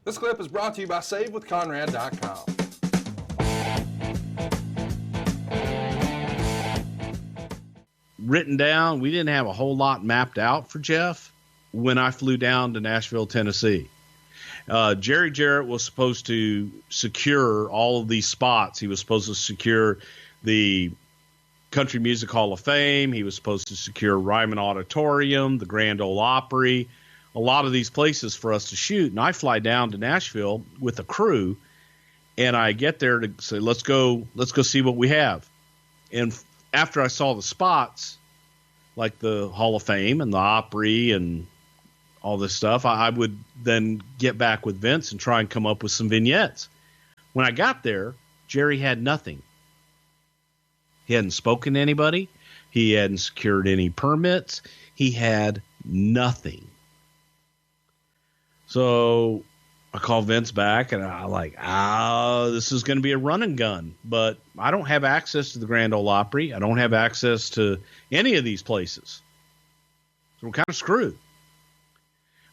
This clip is brought to you by SaveWithConrad.com. Written down, we didn't have a whole lot mapped out for Jeff when I flew down to Nashville, Tennessee. Jerry Jarrett was supposed to secure all of these spots. He was supposed to secure the Country Music Hall of Fame. He was supposed to secure Ryman Auditorium, the Grand Ole Opry, a lot of these places for us to shoot. And I fly down to Nashville with a crew, and I get there to say, let's go see what we have. And after I saw the spots, like the Hall of Fame and the Opry and all this stuff, I would then get back with Vince and try and come up with some vignettes. When I got there, Jerry had nothing. He hadn't spoken to anybody. He hadn't secured any permits. He had nothing. So I called Vince back, and I'm like, this is going to be a run and gun. But I don't have access to the Grand Ole Opry. I don't have access to any of these places. So we're kind of screwed.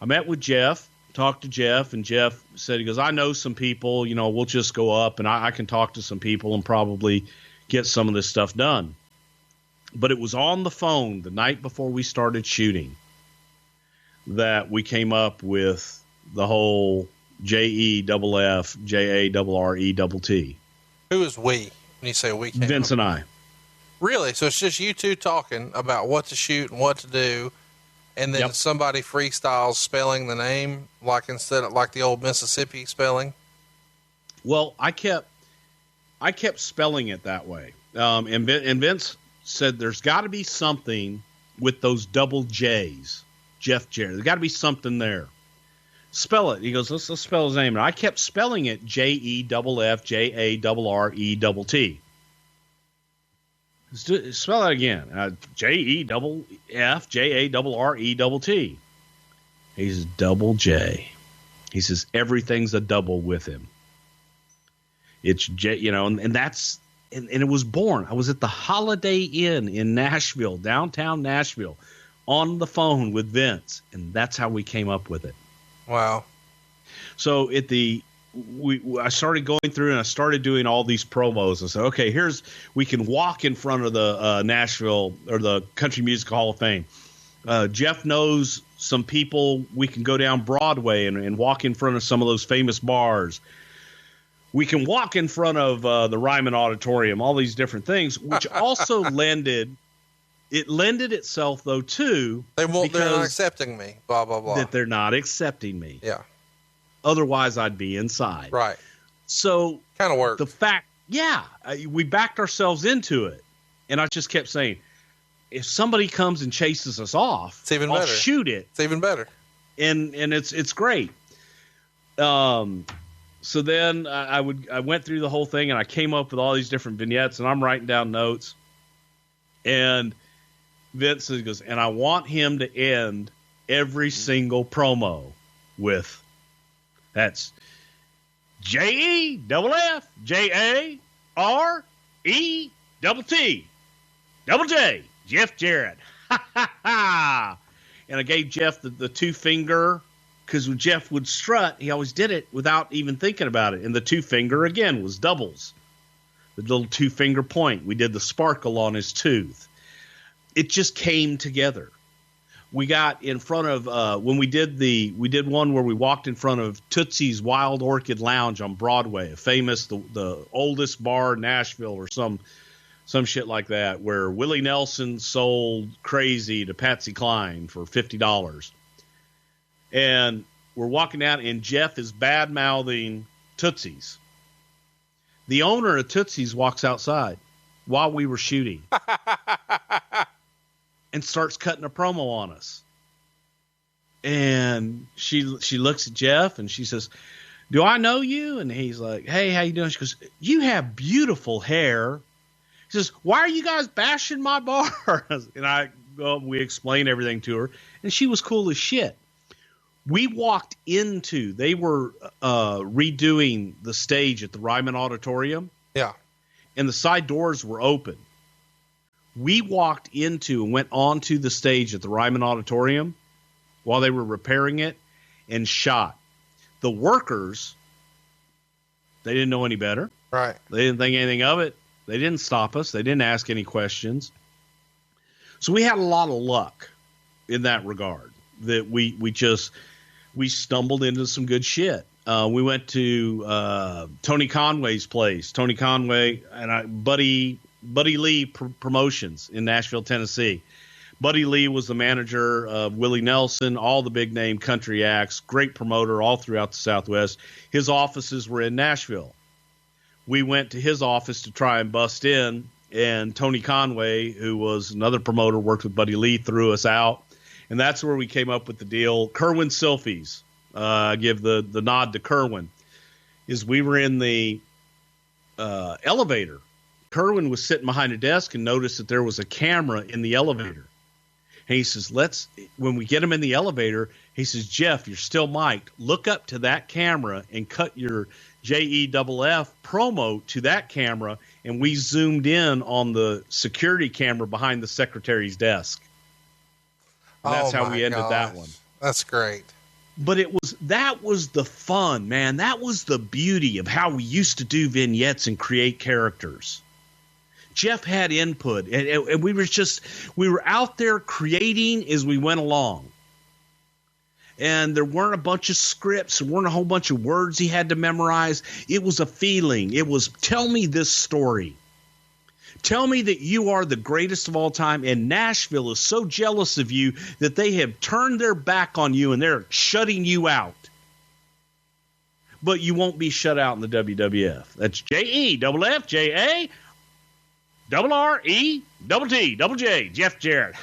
I met with Jeff, talked to Jeff, and Jeff said, he goes, I know some people, we'll just go up, and I can talk to some people and probably get some of this stuff done. But it was on the phone the night before we started shooting that we came up with the whole JEFF, JARRETT. Who is we? When you say we came Vince up? and I. Really? So it's just you two talking about what to shoot and what to do, and then somebody freestyles spelling the name, like instead of like the old Mississippi spelling? Well, I kept spelling it that way. And Vince said there's got to be something with those double J's. Jeff Jarrett. There's got to be something there. Spell it. He goes, let's spell his name. And I kept spelling it JEFF, JARRETT. Spell that again. JEFF, JARRETT. He says, double J. He says, everything's a double with him. It's J, and that's, and it was born. I was at the Holiday Inn in Nashville, downtown Nashville, on the phone with Vince, and that's how we came up with it. Wow. So I started going through and I started doing all these promos. I said, okay, we can walk in front of the Nashville or the Country Music Hall of Fame. Jeff knows some people. We can go down Broadway and walk in front of some of those famous bars. We can walk in front of the Ryman Auditorium, all these different things, which also lended itself, though, to they're not accepting me, blah, blah, blah. That they're not accepting me. Yeah. Otherwise, I'd be inside. Right. So kind of worked. The fact, we backed ourselves into it. And I just kept saying, if somebody comes and chases us off, it's even I'll better. Shoot it. It's even better. And it's great. So then I went through the whole thing and I came up with all these different vignettes and I'm writing down notes. And Vince goes, and I want him to end every single promo with, that's JEFF, JARRETT, double J, Jeff Jarrett. Ha ha ha. And I gave Jeff the two finger, because when Jeff would strut, he always did it without even thinking about it. And the two finger, again, was doubles. The little two finger point. We did the sparkle on his tooth. It just came together. We got in front of, when we did one where we walked in front of Tootsie's Wild Orchid Lounge on Broadway, a famous, the oldest bar in Nashville or some shit like that, where Willie Nelson sold Crazy to Patsy Cline for $50. And we're walking down, and Jeff is bad-mouthing Tootsie's. The owner of Tootsie's walks outside while we were shooting and starts cutting a promo on us. And she looks at Jeff, and she says, do I know you? And he's like, hey, how you doing? She goes, you have beautiful hair. He says, why are you guys bashing my bar? And we explained everything to her, and she was cool as shit. We walked into, they were redoing the stage at the Ryman Auditorium. Yeah. And the side doors were open. We walked into and went onto the stage at the Ryman Auditorium while they were repairing it and shot. The workers, they didn't know any better. Right. They didn't think anything of it. They didn't stop us. They didn't ask any questions. So we had a lot of luck in that regard, that we stumbled into some good shit. We went to Tony Conway's place. Tony Conway and Buddy Lee Promotions in Nashville, Tennessee. Buddy Lee was the manager of Willie Nelson, all the big name country acts, great promoter all throughout the Southwest. His offices were in Nashville. We went to his office to try and bust in, and Tony Conway, who was another promoter, worked with Buddy Lee, threw us out. And that's where we came up with the deal. Kerwin Silfies, I give the nod to Kerwin, is we were in the elevator. Kerwin was sitting behind a desk and noticed that there was a camera in the elevator. And he says, when we get him in the elevator, he says, Jeff, you're still mic'd. Look up to that camera and cut your JEFF promo to that camera. And we zoomed in on the security camera behind the secretary's desk. And that's how we ended that one. That's great. But that was the fun, man. That was the beauty of how we used to do vignettes and create characters. Jeff had input, and we were out there creating as we went along. And there weren't a bunch of scripts, there weren't a whole bunch of words he had to memorize. It was a feeling. It was, tell me this story. Tell me that you are the greatest of all time, and Nashville is so jealous of you that they have turned their back on you and they're shutting you out. But you won't be shut out in the WWF. That's JEFF, JARRETT, Jeff Jarrett.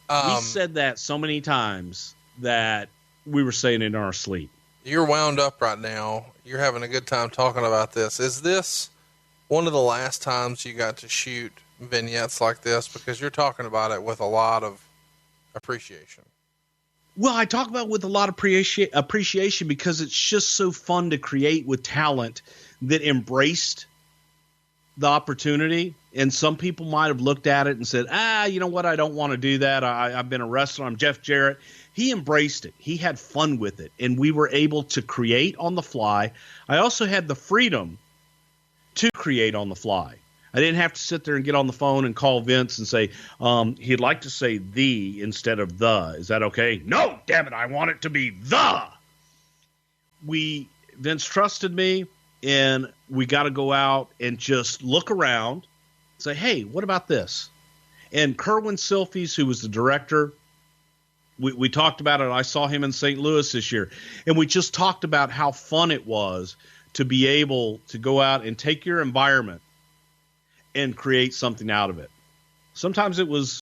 We said that so many times that we were saying it in our sleep. You're wound up right now. You're having a good time talking about this. Is this one of the last times you got to shoot vignettes like this? Because you're talking about it with a lot of appreciation. Well, I talk about it with a lot of appreciation because it's just so fun to create with talent that embraced the opportunity. And some people might have looked at it and said, you know what? I don't want to do that. I've been a wrestler. I'm Jeff Jarrett. He embraced it. He had fun with it. And we were able to create on the fly. I also had the freedom to create on the fly. I didn't have to sit there and get on the phone and call Vince and say, he'd like to say the instead of the. Is that okay? No, damn it. I want it to be the. Vince trusted me, and we got to go out and just look around, say, hey, what about this? And Kerwin Silfies, who was the director, we talked about it. I saw him in St. Louis this year, and we just talked about how fun it was to be able to go out and take your environment and create something out of it. Sometimes it was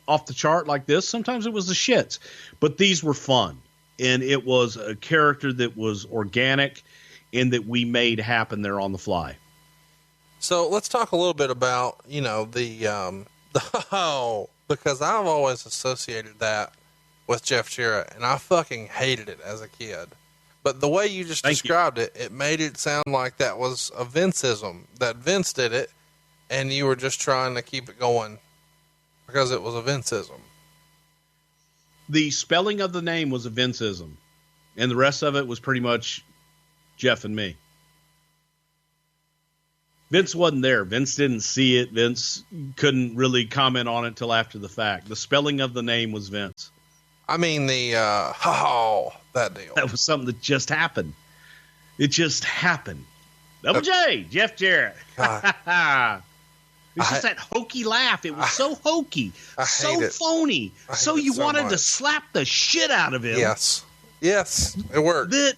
off the chart like this. Sometimes it was the shits. But these were fun. And it was a character that was organic and that we made happen there on the fly. So let's talk a little bit about, because I've always associated that with Jeff Jarrett, and I fucking hated it as a kid. But the way you just described it, it made it sound like that was a Vinceism, that Vince did it, and you were just trying to keep it going because it was a Vinceism. The spelling of the name was a Vinceism, and the rest of it was pretty much Jeff and me. Vince wasn't there. Vince didn't see it. Vince couldn't really comment on it until after the fact. The spelling of the name was Vince. I mean, that deal. That was something that just happened. It just happened. Double J, Jeff Jarrett. It was just that hokey laugh. It was so hokey, so phony. So you wanted to slap the shit out of him. Yes, it worked. It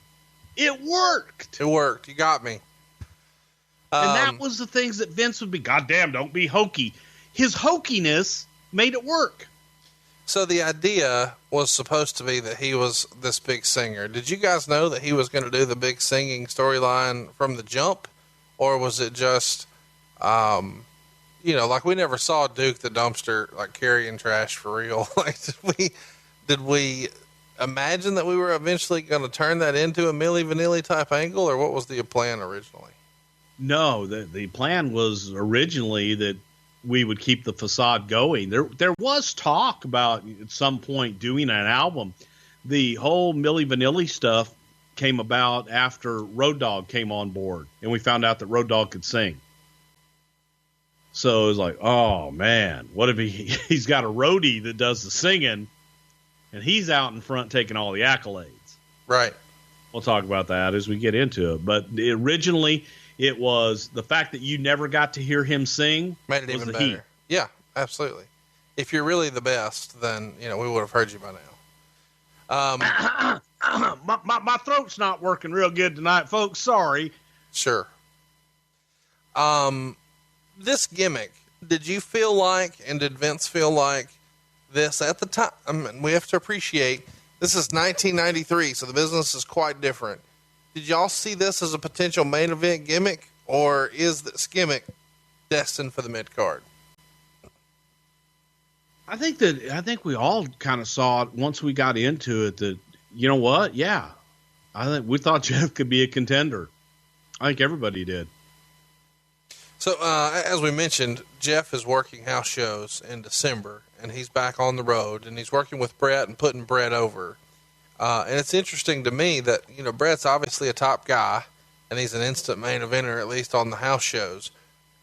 worked. It worked. You got me. And that was the things that Vince would be, goddamn, don't be hokey. His hokiness made it work. So the idea was supposed to be that he was this big singer. Did you guys know that he was going to do the big singing storyline from the jump? Or was it just, like we never saw Duke the Dumpster, like carrying trash for real. Like, did we imagine that we were eventually going to turn that into a Milli Vanilli type angle, or what was the plan originally? No, the plan was originally that we would keep the facade going. There was talk about at some point doing an album the whole Milli Vanilli stuff came about after Road Dogg came on board, and we found out that Road Dogg could sing. So it was like, oh man, what if he's got a roadie that does the singing, and he's out in front taking all the accolades. Right. We'll talk about that as we get into it. But originally, it was the fact that you never got to hear him sing made it even better. Heat. Yeah, absolutely. If you're really the best, then we would have heard you by now. My throat's not working real good tonight, folks. Sorry. Sure. This gimmick, did you feel like, and did Vince feel like this at the time? I mean, we have to appreciate this is 1993, so the business is quite different. Did y'all see this as a potential main event gimmick, or is this gimmick destined for the mid card? I think we all kind of saw it once we got into it that, you know what? Yeah. I think we thought Jeff could be a contender. I think everybody did. So, as we mentioned, Jeff is working house shows in December, and he's back on the road, and he's working with Brett and putting Brett over. And it's interesting to me that, Brett's obviously a top guy, and he's an instant main eventer, at least on the house shows.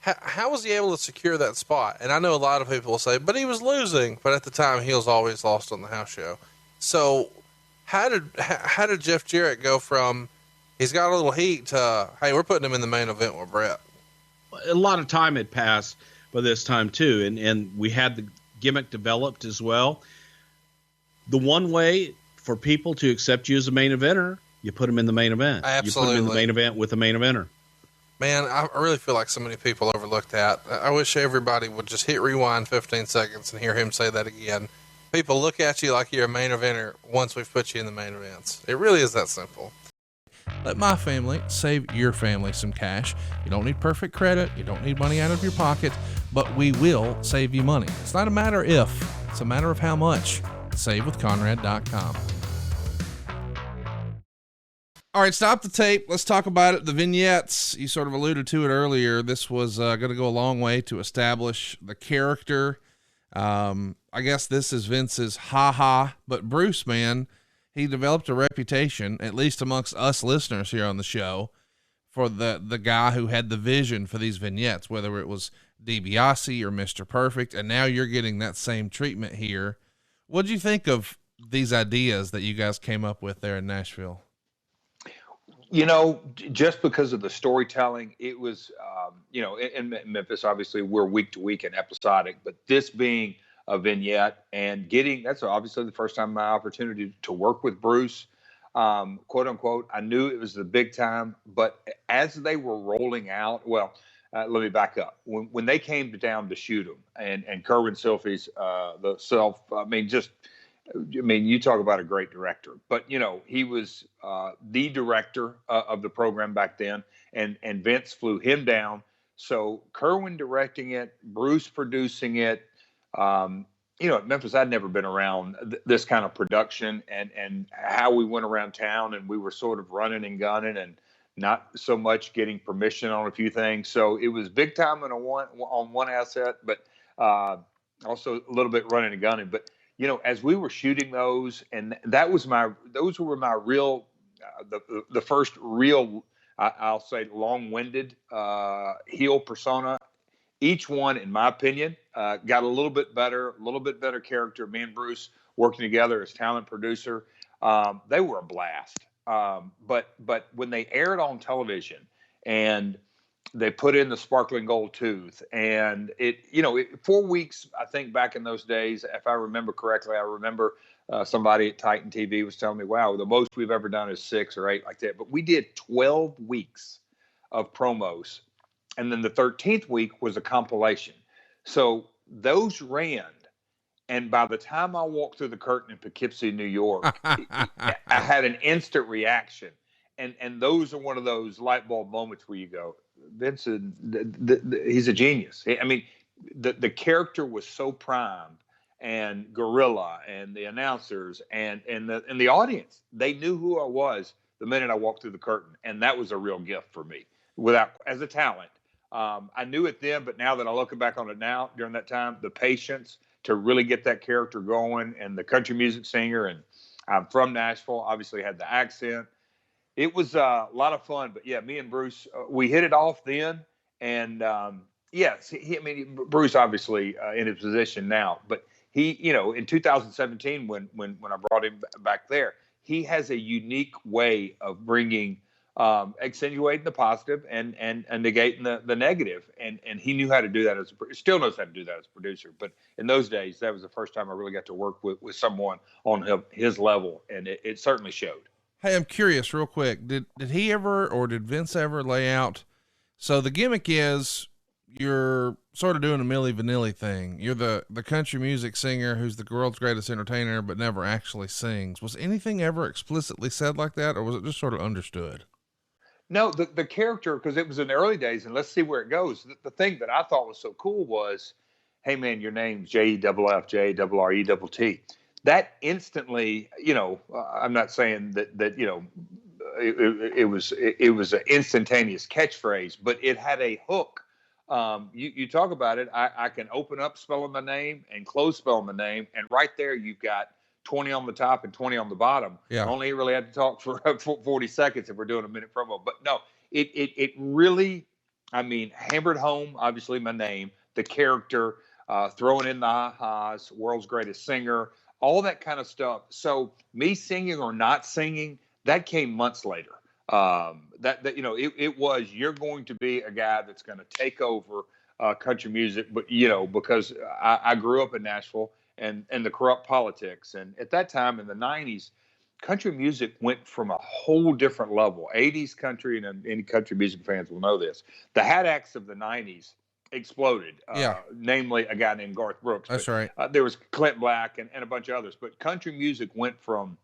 How was he able to secure that spot? And I know a lot of people will say, but he was losing. But at the time, he was always lost on the house show. So how did Jeff Jarrett go from he's got a little heat to, hey, we're putting him in the main event with Brett? A lot of time had passed by this time too, and we had the gimmick developed as well. The one way for people to accept you as a main eventer, you put them in the main event. Absolutely. You put them in the main event with a main eventer. Man, I really feel like so many people overlook that. I wish everybody would just hit rewind 15 seconds and hear him say that again. People look at you like you're a main eventer once we've put you in the main events. It really is that simple. Let my family save your family some cash. You don't need perfect credit. You don't need money out of your pocket, but we will save you money. It's not a matter if, it's a matter of how much. SaveWithConrad.com. All right, stop the tape. Let's talk about it. The vignettes, you sort of alluded to it earlier. This was going to go a long way to establish the character. I guess this is Vince's ha-ha, but Bruce, man, he developed a reputation, at least amongst us listeners here on the show, for the guy who had the vision for these vignettes, whether it was DiBiase or Mr. Perfect, and now you're getting that same treatment here. What'd you think of these ideas that you guys came up with there in Nashville? Just because of the storytelling, it was, in Memphis, obviously we're week to week and episodic, but this being a vignette and that's obviously the first time my opportunity to work with Bruce, quote unquote, I knew it was the big time, but as they were rolling out, let me back up. When they came down to shoot them and Kerwin Silfies, you talk about a great director, but he was the director of the program back then, and Vince flew him down. So Kerwin directing it, Bruce producing it. At Memphis, I'd never been around this kind of production and how we went around town, and we were sort of running and gunning and not so much getting permission on a few things. So it was big time on one asset, but also a little bit running and gunning. But as we were shooting those, and those were my real, the first real, I'll say, long-winded heel persona. Each one, in my opinion, got a little bit better character. Me and Bruce working together as talent producer, they were a blast. But when they aired on television and they put in the sparkling gold tooth, and 4 weeks, I think back in those days, if I remember correctly, I remember somebody at Titan TV was telling me, wow, the most we've ever done is 6 or 8 like that. But we did 12 weeks of promos. And then the 13th week was a compilation. So those ran. And by the time I walked through the curtain in Poughkeepsie, New York, I had an instant reaction. And those are one of those light bulb moments where you go, Vincent, he's a genius. I mean, the character was so primed, and Gorilla and the announcers and the audience, they knew who I was the minute I walked through the curtain. And that was a real gift for me as a talent. I knew it then, but now that I look back on it now, during that time, the patience to really get that character going, and the country music singer, and I'm from Nashville, obviously had the accent. It was a lot of fun, but yeah, me and Bruce, we hit it off then. And yes, I mean, Bruce obviously in his position now, but he, in 2017, when I brought him back there, he has a unique way of bringing, accentuating the positive and negating the negative. And he knew how to do that still knows how to do that as a producer. But in those days, that was the first time I really got to work with someone on his level. And it certainly showed. Hey, I'm curious real quick. Did he ever, or did Vince ever lay out? So the gimmick is you're sort of doing a Milli Vanilli thing. You're the country music singer who's the world's greatest entertainer, but never actually sings. Was anything ever explicitly said like that, or was it just sort of understood? No, the character, because it was in the early days, and let's see where it goes. The thing that I thought was so cool was, hey man, your name's Jeff, Jarrett. That instantly, I'm not saying that it was an instantaneous catchphrase, but it had a hook. You talk about it. I can open up spelling the name and close spelling the name, and right there you've got 20 on the top and 20 on the bottom. Yeah. I only really had to talk for 40 seconds if we're doing a minute promo. But no, it really, hammered home, obviously, my name, the character, throwing in the ha-has, world's greatest singer, all that kind of stuff. So me singing or not singing, that came months later. It was, you're going to be a guy that's going to take over country music, but because I grew up in Nashville and the corrupt politics, and at that time in the 90s, country music went from a whole different level. 80s country, and any country music fans will know this, the hat acts of the 90s exploded. Namely a guy named Garth Brooks. That's right. There was Clint Black and a bunch of others, but country music went from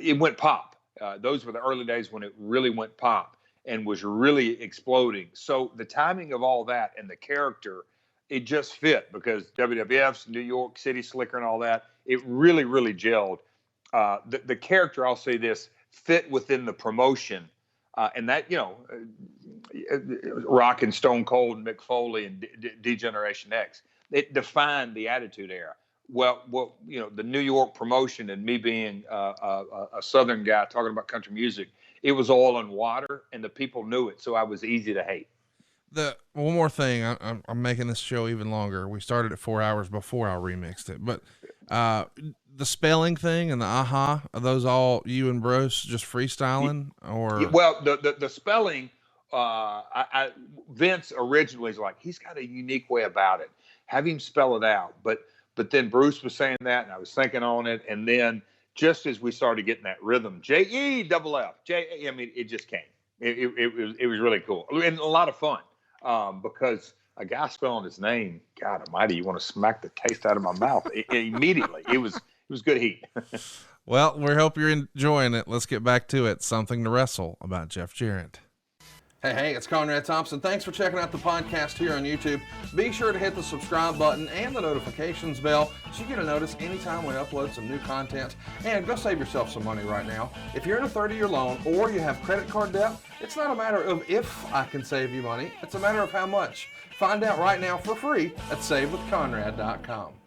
it went pop. Those were the early days when it really went pop and was really exploding. So the timing of all that and the character, it just fit, because WWF's New York City Slicker and all that, it really, really gelled. The character, I'll say this, fit within the promotion. And that, Rock and Stone Cold and Mick Foley and D-Generation X, it defined the Attitude Era. Well, the New York promotion and me being a Southern guy talking about country music, it was all in water, and the people knew it, so I was easy to hate. One more thing, I'm making this show even longer. We started at 4 hours before I remixed it, but the spelling thing and the are those all you and Bruce just freestyling, or? Well, the spelling, Vince originally is like, he's got a unique way about it. Have him spell it out, but then Bruce was saying that, and I was thinking on it, and then just as we started getting that rhythm, Jeff, it just came. It was really cool and a lot of fun, because a guy spelling his name, God Almighty, you want to smack the taste out of my mouth immediately. It was good heat. Well, we hope you're enjoying it. Let's get back to it. Something to Wrestle about Jeff Jarrett. Hey, it's Conrad Thompson. Thanks for checking out the podcast here on YouTube. Be sure to hit the subscribe button and the notifications bell so you get a notice anytime we upload some new content. And go save yourself some money right now. If you're in a 30-year loan or you have credit card debt, it's not a matter of if I can save you money. It's a matter of how much. Find out right now for free at SaveWithConrad.com.